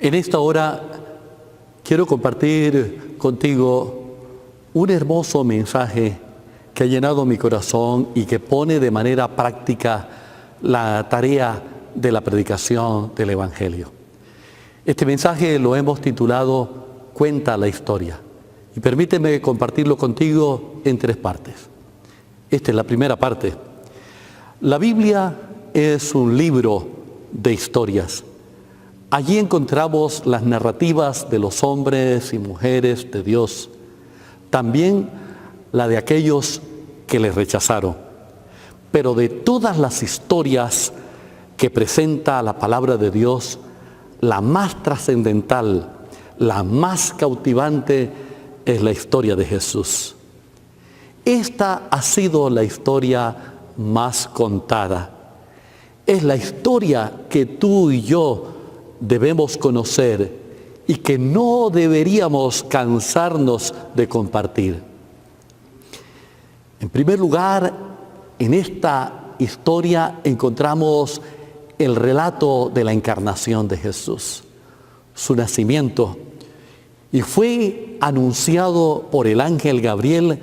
En esta hora quiero compartir contigo un hermoso mensaje que ha llenado mi corazón y que pone de manera práctica la tarea de la predicación del Evangelio. Este mensaje lo hemos titulado Cuenta la historia y permíteme compartirlo contigo en 3 partes. Esta es la primera parte. La Biblia es un libro de historias. Allí encontramos las narrativas de los hombres y mujeres de Dios, también la de aquellos que le rechazaron. Pero de todas las historias que presenta la palabra de Dios, la más trascendental, la más cautivante es la historia de Jesús. Esta ha sido la historia más contada. Es la historia que tú y yo debemos conocer y que no deberíamos cansarnos de compartir. En primer lugar, en esta historia encontramos el relato de la encarnación de Jesús, su nacimiento, y fue anunciado por el ángel Gabriel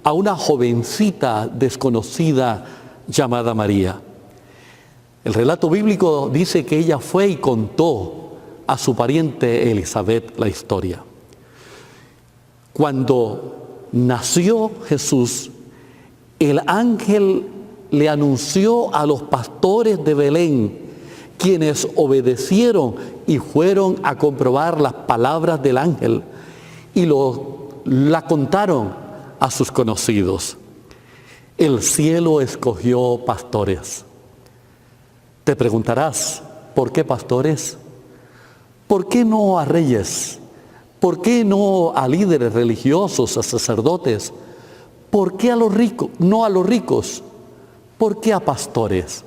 a una jovencita desconocida llamada María. El relato bíblico dice que ella fue y contó a su pariente Elizabeth la historia. Cuando nació Jesús, el ángel le anunció a los pastores de Belén, quienes obedecieron y fueron a comprobar las palabras del ángel y la contaron a sus conocidos. El cielo escogió pastores. Te preguntarás, ¿por qué pastores? ¿Por qué no a reyes? ¿Por qué no a líderes religiosos, a sacerdotes? ¿Por qué a los ricos? No a los ricos. ¿Por qué a pastores?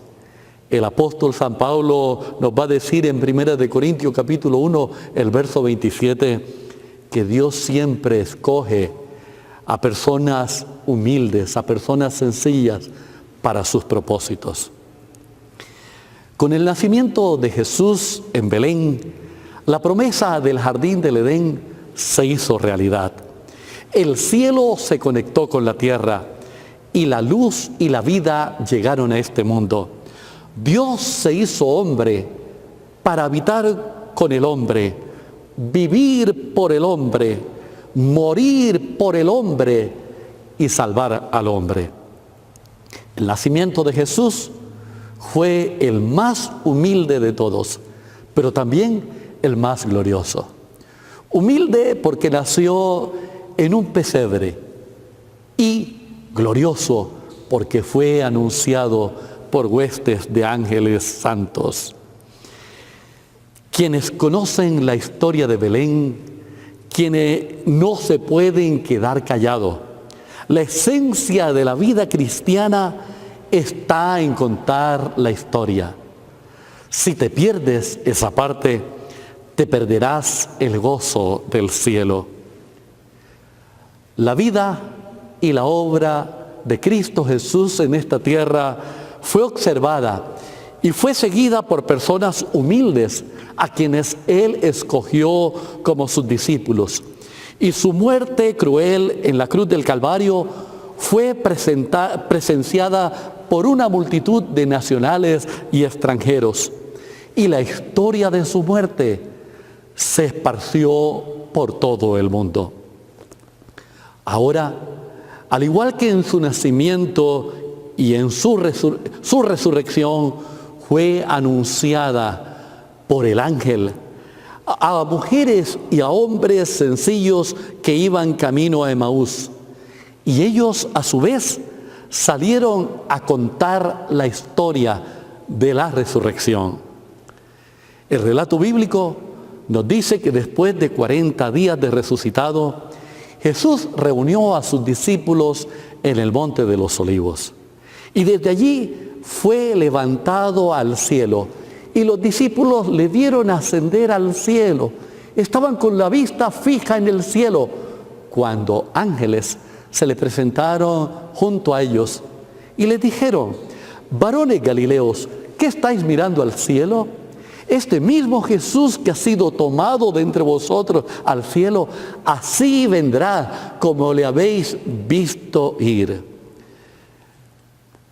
El apóstol San Pablo nos va a decir en 1 Corintios capítulo 1, el verso 27, que Dios siempre escoge a personas humildes, a personas sencillas para sus propósitos. Con el nacimiento de Jesús en Belén, la promesa del jardín del Edén se hizo realidad. El cielo se conectó con la tierra y la luz y la vida llegaron a este mundo. Dios se hizo hombre para habitar con el hombre, vivir por el hombre, morir por el hombre y salvar al hombre. El nacimiento de Jesús fue el más humilde de todos, pero también el más glorioso. Humilde porque nació en un pesebre y glorioso porque fue anunciado por huestes de ángeles santos. Quienes conocen la historia de Belén, quienes no se pueden quedar callados. La esencia de la vida cristiana está en contar la historia. Si te pierdes esa parte, te perderás el gozo del cielo. La vida y la obra de Cristo Jesús en esta tierra fue observada y fue seguida por personas humildes a quienes Él escogió como sus discípulos. Y su muerte cruel en la cruz del Calvario fue presenciada por una multitud de nacionales y extranjeros. Y la historia de su muerte se esparció por todo el mundo. Ahora, al igual que en su nacimiento y en su resurrección fue anunciada por el ángel a mujeres y a hombres sencillos que iban camino a Emaús. Y ellos a su vez salieron a contar la historia de la resurrección. El relato bíblico nos dice que después de 40 días de resucitado, Jesús reunió a sus discípulos en el Monte de los Olivos. Y desde allí fue levantado al cielo. Y los discípulos le vieron ascender al cielo. Estaban con la vista fija en el cielo, cuando ángeles se le presentaron junto a ellos y les dijeron: varones Galileos, ¿qué estáis mirando al cielo? Este mismo Jesús que ha sido tomado de entre vosotros al cielo, así vendrá como le habéis visto ir.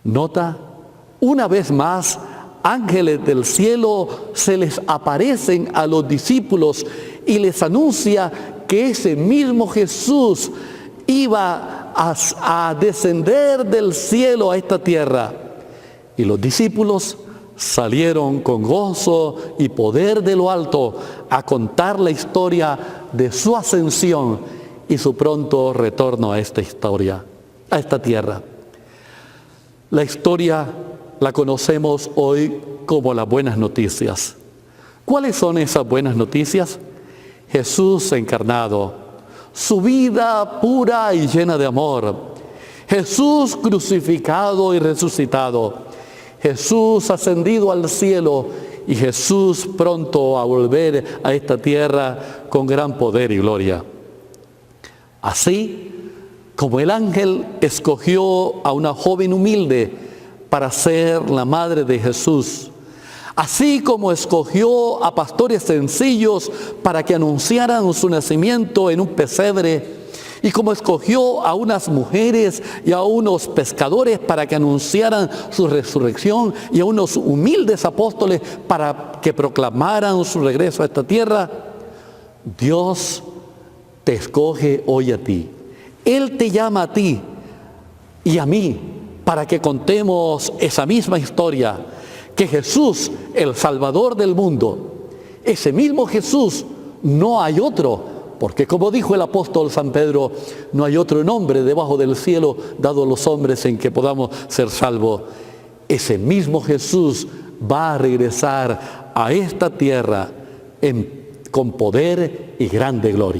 Nota, una vez más, ángeles del cielo se les aparecen a los discípulos y les anuncia que ese mismo Jesús iba a descender del cielo a esta tierra. Y los discípulos salieron con gozo y poder de lo alto a contar la historia de su ascensión y su pronto retorno a esta historia, a esta tierra. La historia la conocemos hoy como las buenas noticias. ¿Cuáles son esas buenas noticias? Jesús encarnado, su vida pura y llena de amor, Jesús crucificado y resucitado, Jesús ascendido al cielo y Jesús pronto a volver a esta tierra con gran poder y gloria. Así como el ángel escogió a una joven humilde para ser la madre de Jesús, así como escogió a pastores sencillos para que anunciaran su nacimiento en un pesebre, y como escogió a unas mujeres y a unos pescadores para que anunciaran su resurrección, y a unos humildes apóstoles para que proclamaran su regreso a esta tierra, Dios te escoge hoy a ti. Él te llama a ti y a mí para que contemos esa misma historia, que Jesús, el Salvador del mundo, ese mismo Jesús, no hay otro, porque como dijo el apóstol San Pedro, no hay otro nombre debajo del cielo dado a los hombres en que podamos ser salvos. Ese mismo Jesús va a regresar a esta tierra con poder y grande gloria.